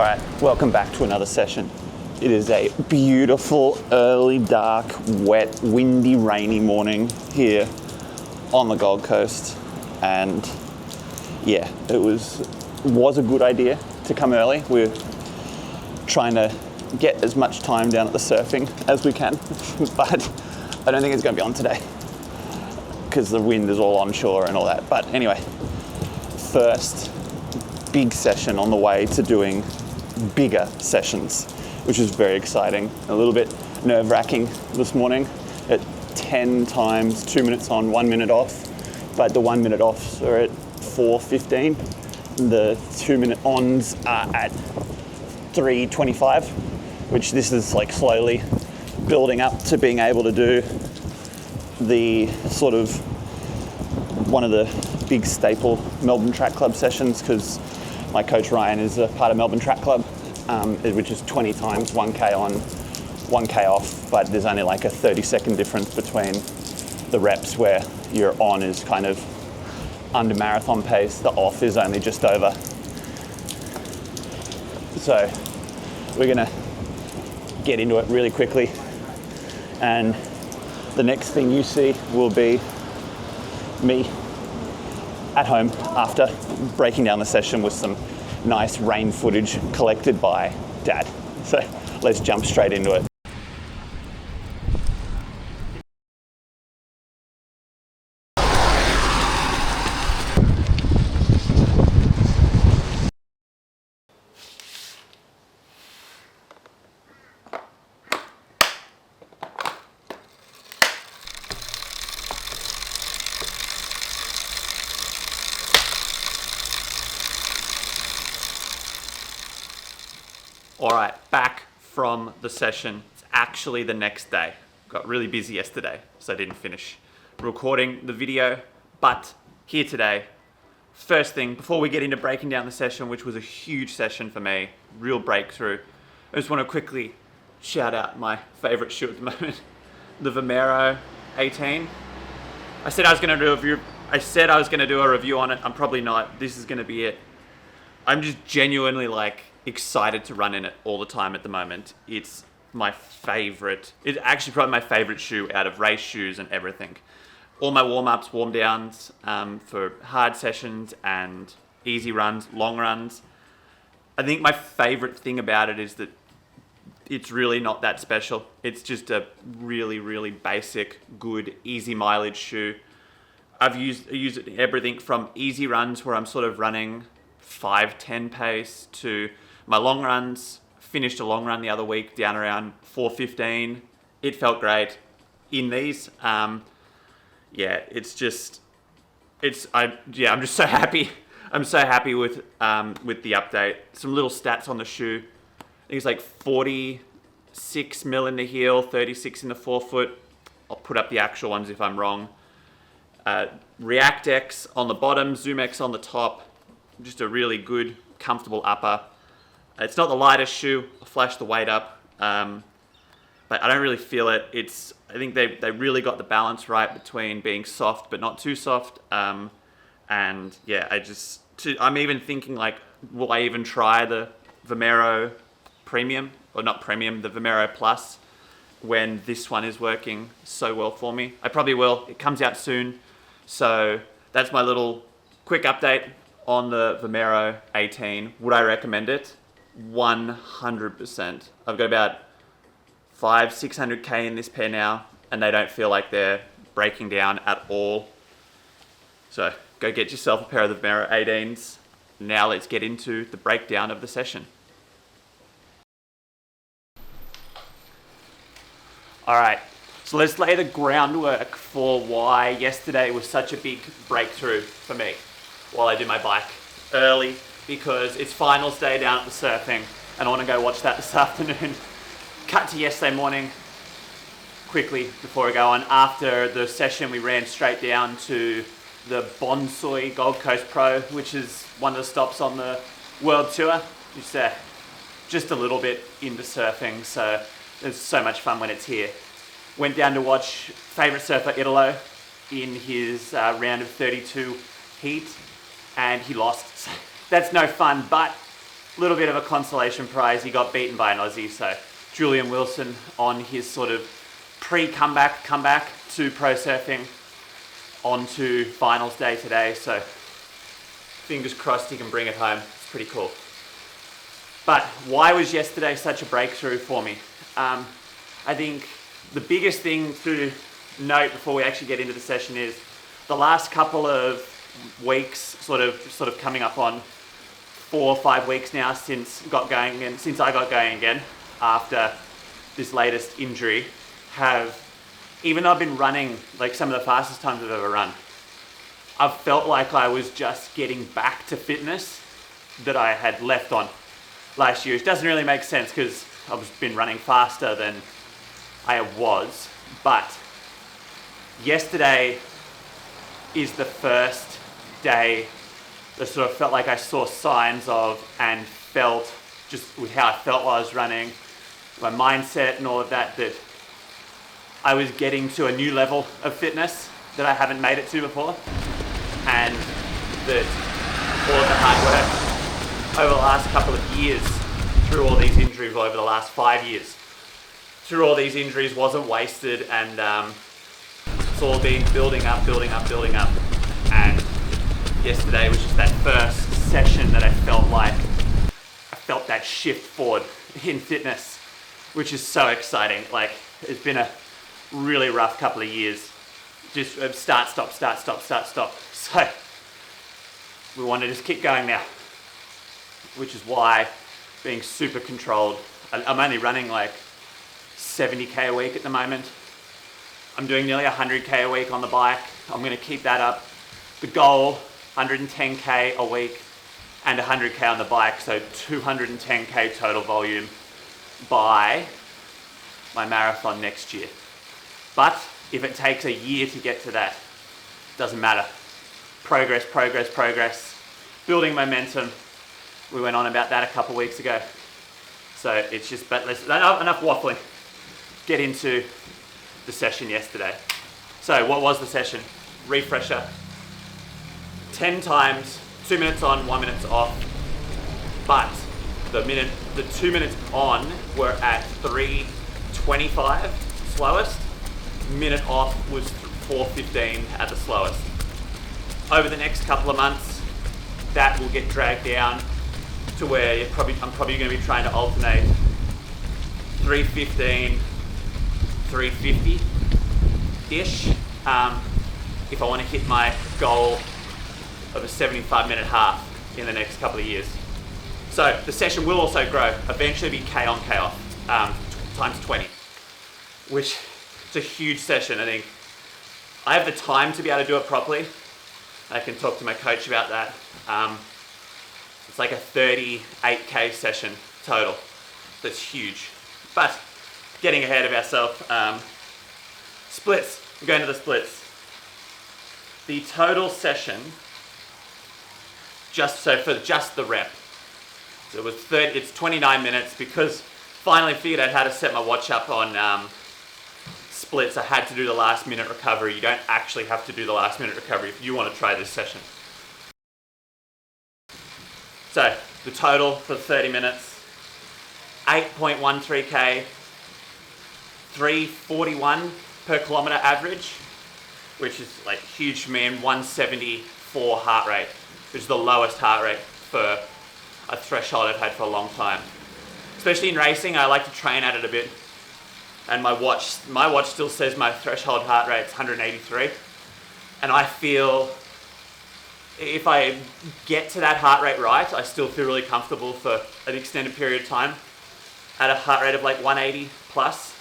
Alright, welcome back to another session. It is a beautiful, early, dark, wet, windy, rainy morning here on the Gold Coast. And yeah, it was a good idea to come early. We're trying to get as much time down at the surfing as we can, but I don't think it's going to be on today because the wind is all onshore and all that. But anyway, first big session on the way to doing bigger sessions, which is very exciting. A little bit nerve-wracking this morning at 10 times 2 minutes on, 1 minute off, but the 1 minute offs are at 4:15. The 2 minute ons are at 3:25, which this is like slowly building up to being able to do the sort of one of the big staple Melbourne Track Club sessions, because my coach Ryan is a part of Melbourne Track Club, which is 20 times 1K on, 1K off, but there's only like a 30-second difference between the reps where your on is kind of under marathon pace, the off is only just over. So we're gonna get into it really quickly, and the next thing you see will be me at home after breaking down the session with some nice rain footage collected by Dad. So let's jump straight into it. All right, back from the session. It's actually the next day. Got really busy yesterday, so I didn't finish recording the video, but here today. First thing, before we get into breaking down the session, which was a huge session for me, real breakthrough, I just want to quickly shout out my favorite shoe at the moment, the Vomero 18. I said I was going to do a review on it. I'm probably not. This is going to be it. I'm just genuinely excited to run in it all the time at the moment. It's my favorite. It's actually probably my favorite shoe out of race shoes and everything. All my warm-ups, warm-downs for hard sessions and easy runs, long runs. I think my favorite thing about it is that it's really not that special. It's just a really, really basic, good, easy mileage shoe. I use it in everything from easy runs where I'm sort of running 5:10 pace to my long runs. Finished a long run the other week down around 4:15. It felt great in these. I'm just so happy. I'm so happy with the update. Some little stats on the shoe. I think it's like 46 mil in the heel, 36 in the forefoot. I'll put up the actual ones if I'm wrong. React X on the bottom, Zoom X on the top. Just a really good, comfortable upper. It's not the lightest shoe. I'll flash the weight up, but I don't really feel it. I think they really got the balance right between being soft but not too soft. And yeah, I'm even thinking will I even try the Vomero Premium, or not Premium, the Vomero Plus, when this one is working so well for me? I probably will. It comes out soon. So that's my little quick update on the Vomero 18. Would I recommend it? 100%. I've got about 500-600K in this pair now, and they don't feel like they're breaking down at all. So go get yourself a pair of the Vomero 18s. Now let's get into the breakdown of the session. All right, so let's lay the groundwork for why yesterday was such a big breakthrough for me while I do my bike early, because it's finals day down at the surfing and I want to go watch that this afternoon. Cut to yesterday morning quickly before I go on. After the session, we ran straight down to the Bonsoi Gold Coast Pro, which is one of the stops on the World Tour. Just a little bit into surfing, so it's so much fun when it's here. Went down to watch favourite surfer Italo in his round of 32 heat, and he lost. That's no fun, but little bit of a consolation prize. He got beaten by an Aussie, so Julian Wilson on his sort of comeback to pro surfing onto finals day today. So fingers crossed he can bring it home. It's pretty cool. But why was yesterday such a breakthrough for me? I think the biggest thing to note before we actually get into the session is the last couple of weeks, sort of coming up on 4 or 5 weeks now since I got going again after this latest injury, even though I've been running like some of the fastest times I've ever run, I've felt like I was just getting back to fitness that I had left on last year, which doesn't really make sense because I've been running faster than I was. But yesterday is the first day that sort of felt like I saw signs of and felt, just with how I felt while I was running, my mindset and all of that, that I was getting to a new level of fitness that I haven't made it to before, and that all of the hard work over the last couple of years, through all these injuries, over the last 5 years, through all these injuries wasn't wasted, and it's all been building up. And yesterday was just that first session that I felt that shift forward in fitness, which is so exciting. Like, it's been a really rough couple of years. Just start, stop. So we want to just keep going now, which is why being super controlled. I'm only running like 70k a week at the moment. I'm doing nearly 100k a week on the bike. I'm going to keep that up. The goal, 110k a week and 100k on the bike, so 210k total volume by my marathon next year. But if it takes a year to get to that, doesn't matter. Progress, building momentum. We went on about that a couple weeks ago. So it's just, but enough waffling. Get into the session yesterday. So what was the session? Refresher. 10 times, 2 minutes on, 1 minute off. But the 2 minutes on were at 3:25 slowest. Minute off was 4:15 at the slowest. Over the next couple of months, that will get dragged down to where I'm probably going to be trying to alternate 3:15, 3:50-ish, if I want to hit my goal of a 75-minute half in the next couple of years. So the session will also grow, eventually be K on K off, times 20, which is a huge session. I think I have the time to be able to do it properly. I can talk to my coach about that. It's like a 38k session total. That's huge. But getting ahead of ourselves. Splits. We're going to the splits. The total session, for just the rep, so it's 29 minutes, because finally figured out how to set my watch up on splits. I had to do the last minute recovery. You don't actually have to do the last minute recovery if you want to try this session. So the total for 30 minutes, 8.13k, 3:41 per kilometer average, which is like huge for me, and 174 heart rate, which is the lowest heart rate for a threshold I've had for a long time. Especially in racing, I like to train at it a bit. And my watch still says my threshold heart rate is 183. And I feel, if I get to that heart rate right, I still feel really comfortable for an extended period of time at a heart rate of like 180 plus.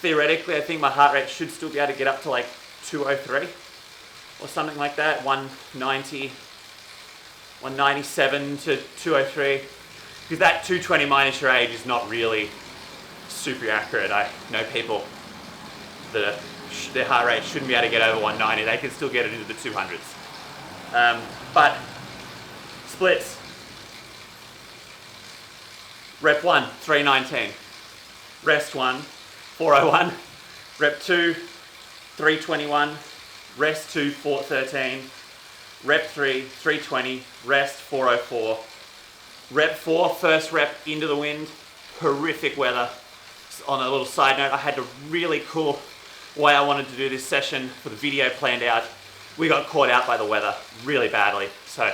Theoretically, I think my heart rate should still be able to get up to like 203 or something like that, 197 to 203. Because that 220 minus your age is not really super accurate. I know people that their heart rate shouldn't be able to get over 190. They can still get it into the 200s. But splits. Rep 1, 319. Rest 1, 401. Rep 2, 321. Rest 2, 413. Rep 3, 320. Rest 404. Rep 4, first rep into the wind, horrific weather. On a little side note, I had a really cool way I wanted to do this session for the video planned out. We got caught out by the weather really badly, so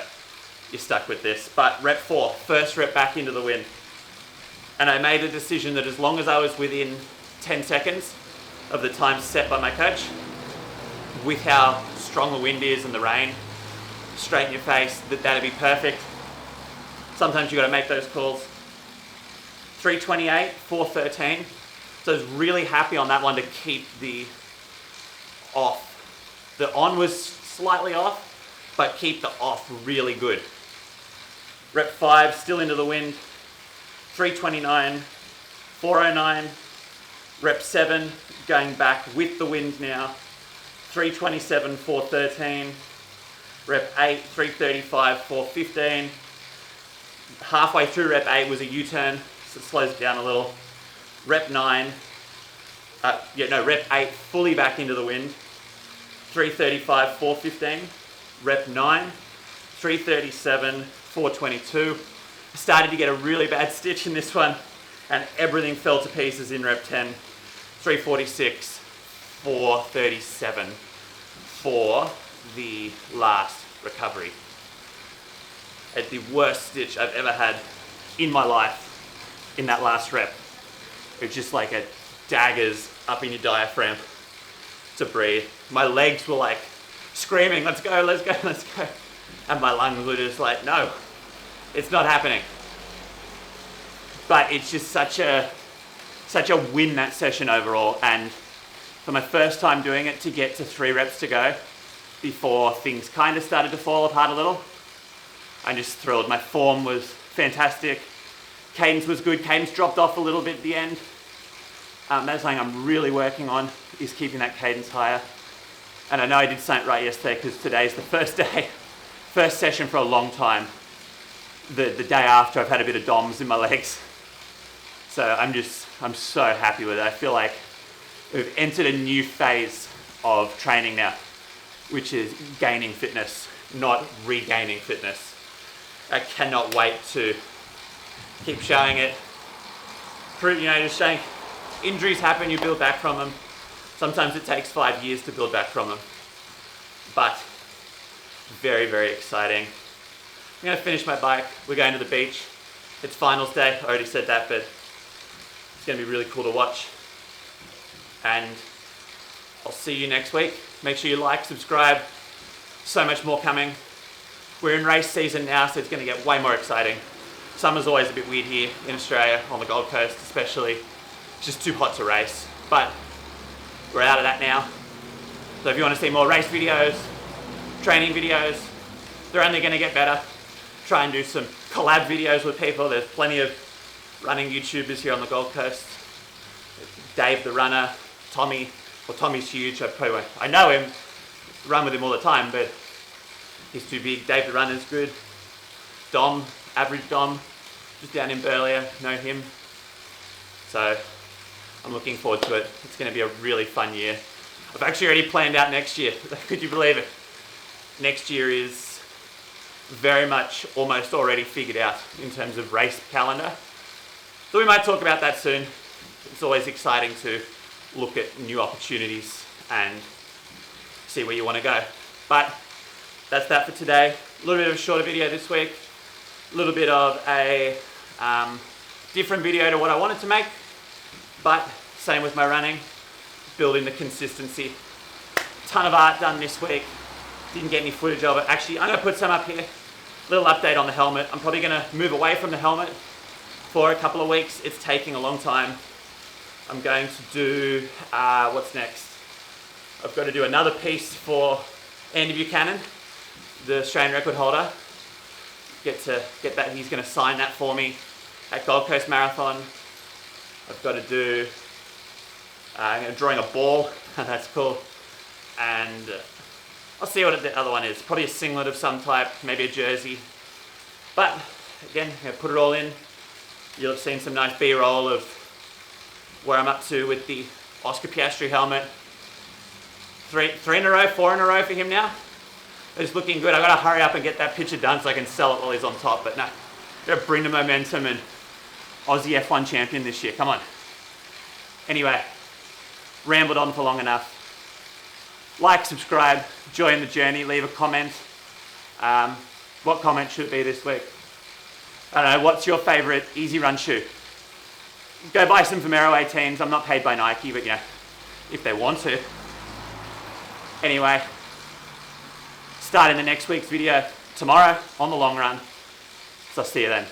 you're stuck with this. But rep 4, first rep back into the wind. And I made a decision that as long as I was within 10 seconds of the time set by my coach, with how strong the wind is and the rain, straight in your face, that'd be perfect. Sometimes you got to make those calls. 328, 413. So I was really happy on that one to keep the off. The on was slightly off, but keep the off really good. Rep 5, still into the wind. 329, 409. Rep 7, going back with the wind now. 327, 413. Rep 8, 335, 415. Halfway through rep 8 was a U-turn, so it slows it down a little. Rep 9, rep 8, fully back into the wind. 335, 415. Rep 9, 337, 422. I started to get a really bad stitch in this one, and everything fell to pieces in rep 10. 346, 437 for the last recovery. At the worst stitch I've ever had in my life in that last rep. It's just like a daggers up in your diaphragm to breathe. My legs were like screaming, let's go, let's go, let's go. And my lungs were just like, no, it's not happening. But it's just such a win, that session overall. And for my first time doing it, to get to 3 reps to go before things kind of started to fall apart a little, I'm just thrilled. My form was fantastic. Cadence was good. Cadence dropped off a little bit at the end. That's something I'm really working on, is keeping that cadence higher. And I know I did something right yesterday because today's the first session for a long time. The day after, I've had a bit of DOMs in my legs. So I'm so happy with it. I feel like we've entered a new phase of training now, which is gaining fitness, not regaining fitness. I cannot wait to keep showing it. Just showing injuries happen, you build back from them. Sometimes it takes 5 years to build back from them. But very, very exciting. I'm gonna finish my bike. We're going to the beach. It's finals day, I already said that, but it's gonna be really cool to watch. And I'll see you next week. Make sure you like, subscribe. So much more coming. We're in race season now, so it's going to get way more exciting. Summer's always a bit weird here in Australia, on the Gold Coast especially. It's just too hot to race. But we're out of that now. So if you want to see more race videos, training videos, they're only going to get better. Try and do some collab videos with people. There's plenty of running YouTubers here on the Gold Coast. Dave the runner, Tommy. Well, Tommy's huge. I know him, run with him all the time, but he's too big. Dave the runner's good. Dom, average Dom, just down in Burleigh, know him. So I'm looking forward to it. It's going to be a really fun year. I've actually already planned out next year. Could you believe it? Next year is very much almost already figured out in terms of race calendar. So we might talk about that soon. It's always exciting to look at new opportunities and see where you want to go. But that's that for today. A little bit of a shorter video this week. A little bit of a different video to what I wanted to make. But same with my running. Building the consistency. Ton of art done this week. Didn't get any footage of it. Actually, I'm going to put some up here. Little update on the helmet. I'm probably going to move away from the helmet for a couple of weeks. It's taking a long time. I'm going to do, what's next? I've got to do another piece for Andy Buchanan, the Australian record holder. Get that, he's going to sign that for me at Gold Coast Marathon. I've got to do, drawing a ball, that's cool. And I'll see what the other one is. Probably a singlet of some type, maybe a jersey. But again, I'm going to put it all in. You'll have seen some nice B-roll of where I'm up to with the Oscar Piastri helmet. Three in a row, 4 in a row for him now. It's looking good. I've got to hurry up and get that picture done so I can sell it while he's on top. But no, Gotta bring the momentum and Aussie F1 champion this year. Come on. Anyway, rambled on for long enough. Like, subscribe, join the journey, leave a comment. What comment should it be this week? I don't know, what's your favorite easy run shoe? Go buy some Vomero 18s. I'm not paid by Nike, but you know, if they want to. Anyway, start in the next week's video tomorrow on the long run. So I'll see you then.